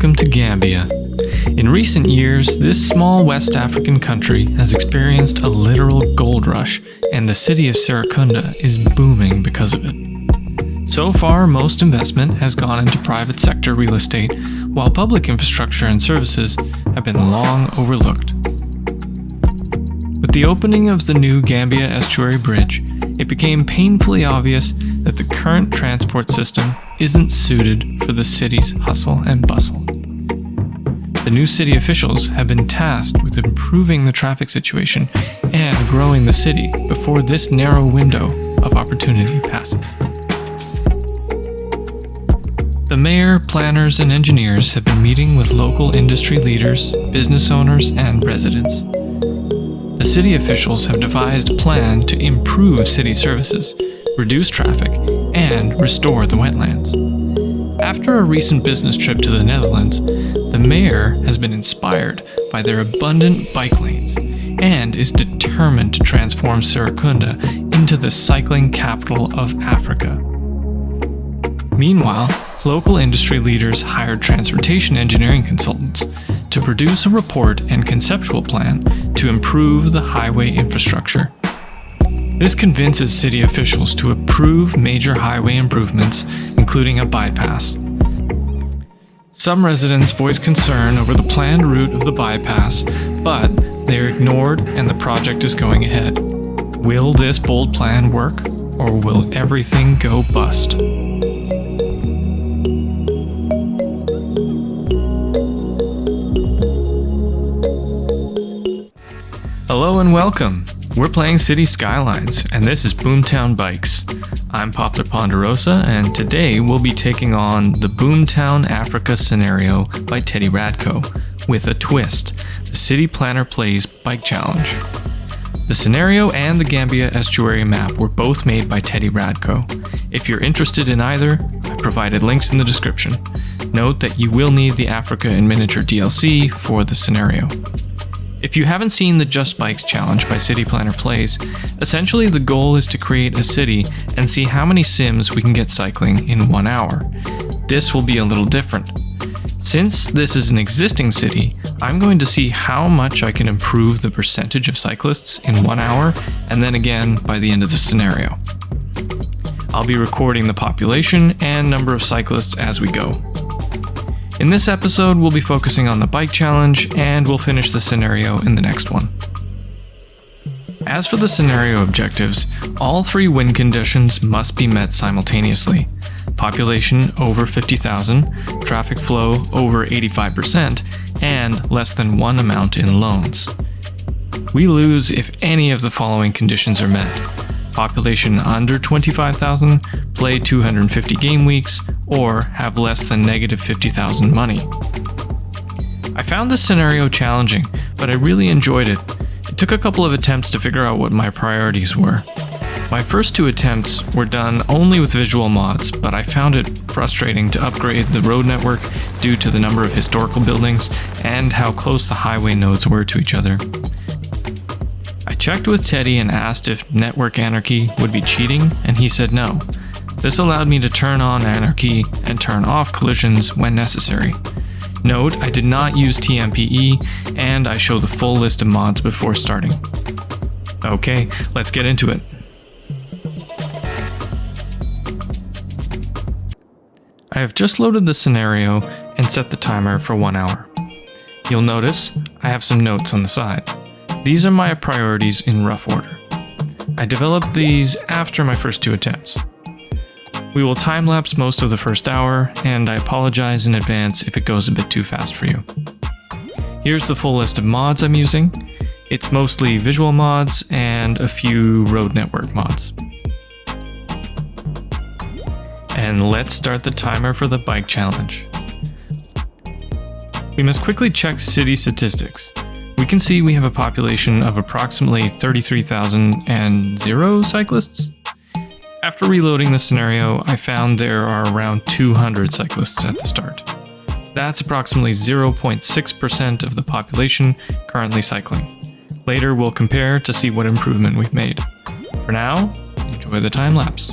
welcome to Gambia. In recent years, this small West African country has experienced a literal gold rush, and the city of Serekunda is booming because of it. So far, most investment has gone into private sector real estate, while public infrastructure and services have been long overlooked. With the opening of the new Gambia Estuary Bridge, it became painfully obvious that the current transport system isn't suited for the city's hustle and bustle. The new city officials have been tasked with improving the traffic situation and growing the city before this narrow window of opportunity passes. The mayor, planners, and engineers have been meeting with local industry leaders, business owners, and residents. The city officials have devised a plan to improve city services, reduce traffic, and restore the wetlands. After a recent business trip to the Netherlands, the mayor has been inspired by their abundant bike lanes and is determined to transform Serekunda into the cycling capital of Africa. Meanwhile, local industry leaders hired transportation engineering consultants to produce a report and conceptual plan to improve the highway infrastructure. This convinces city officials to approve major highway improvements, including a bypass. Some residents voiced concern over the planned route of the bypass, but they are ignored and the project is going ahead. Will this bold plan work, or will everything go bust? Hello and welcome. We're playing City Skylines, and this is Boomtown Bikes. I'm Poplar Ponderosa, and today we'll be taking on the Boomtown Africa scenario by Teddy Radko, with a twist: the City Planner Plays Bike Challenge. The scenario and the Gambia Estuary map were both made by Teddy Radko. If you're interested in either, I provided links in the description. Note that you will need the Africa in Miniature DLC for the scenario. If you haven't seen the Just Bikes challenge by City Planner Plays, essentially the goal is to create a city and see how many sims we can get cycling in 1 hour. This will be a little different. Since this is an existing city, I'm going to see how much I can improve the percentage of cyclists in 1 hour, and then again by the end of the scenario. I'll be recording the population and number of cyclists as we go. In this episode, we'll be focusing on the bike challenge, and we'll finish the scenario in the next one. As for the scenario objectives, all 3 win conditions must be met simultaneously: population over 50,000, traffic flow over 85%, and less than 1 amount in loans. We lose if any of the following conditions are met: population under 25,000, play 250 game weeks, or have less than negative 50,000 money. I found this scenario challenging, but I really enjoyed it. It took a couple of attempts to figure out what my priorities were. My first 2 attempts were done only with visual mods, but I found it frustrating to upgrade the road network due to the number of historical buildings and how close the highway nodes were to each other. I checked with Teddy and asked if network anarchy would be cheating, and he said no. This allowed me to turn on anarchy and turn off collisions when necessary. Note, I did not use TMPE, and I show the full list of mods before starting. Okay, let's get into it. I have just loaded the scenario and set the timer for 1 hour. You'll notice I have some notes on the side. These are my priorities in rough order. I developed these after my first 2 attempts. We will time-lapse most of the first hour, and I apologize in advance if it goes a bit too fast for you. Here's the full list of mods I'm using. It's mostly visual mods and a few road network mods. And let's start the timer for the bike challenge. We must quickly check city statistics. We can see we have a population of approximately 33,000 and 0 cyclists. After reloading the scenario, I found there are around 200 cyclists at the start. That's approximately 0.6% of the population currently cycling. Later, we'll compare to see what improvement we've made. For now, enjoy the time lapse.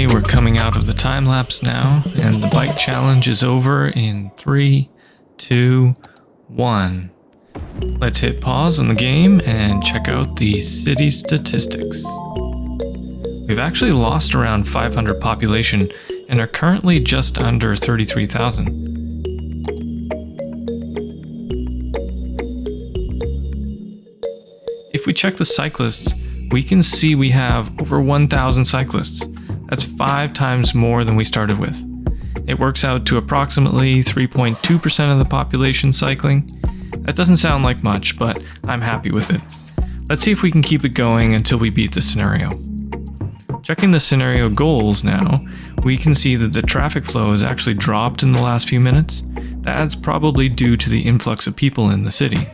Okay, we're coming out of the time-lapse now, and the bike challenge is over in 3, 2, 1. Let's hit pause on the game and check out the city statistics. We've actually lost around 500 population and are currently just under 33,000. If we check the cyclists, we can see we have over 1,000 cyclists. That's 5 times more than we started with. It works out to approximately 3.2% of the population cycling. That doesn't sound like much, but I'm happy with it. Let's see if we can keep it going until we beat the scenario. Checking the scenario goals now, we can see that the traffic flow has actually dropped in the last few minutes. That's probably due to the influx of people in the city.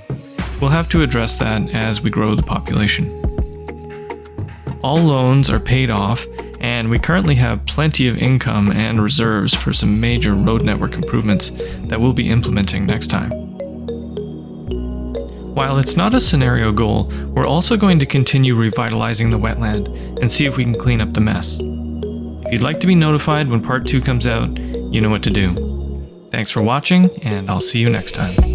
We'll have to address that as we grow the population. All loans are paid off, and we currently have plenty of income and reserves for some major road network improvements that we'll be implementing next time. While it's not a scenario goal, we're also going to continue revitalizing the wetland and see if we can clean up the mess. If you'd like to be notified when part 2 comes out, you know what to do. Thanks for watching, and I'll see you next time.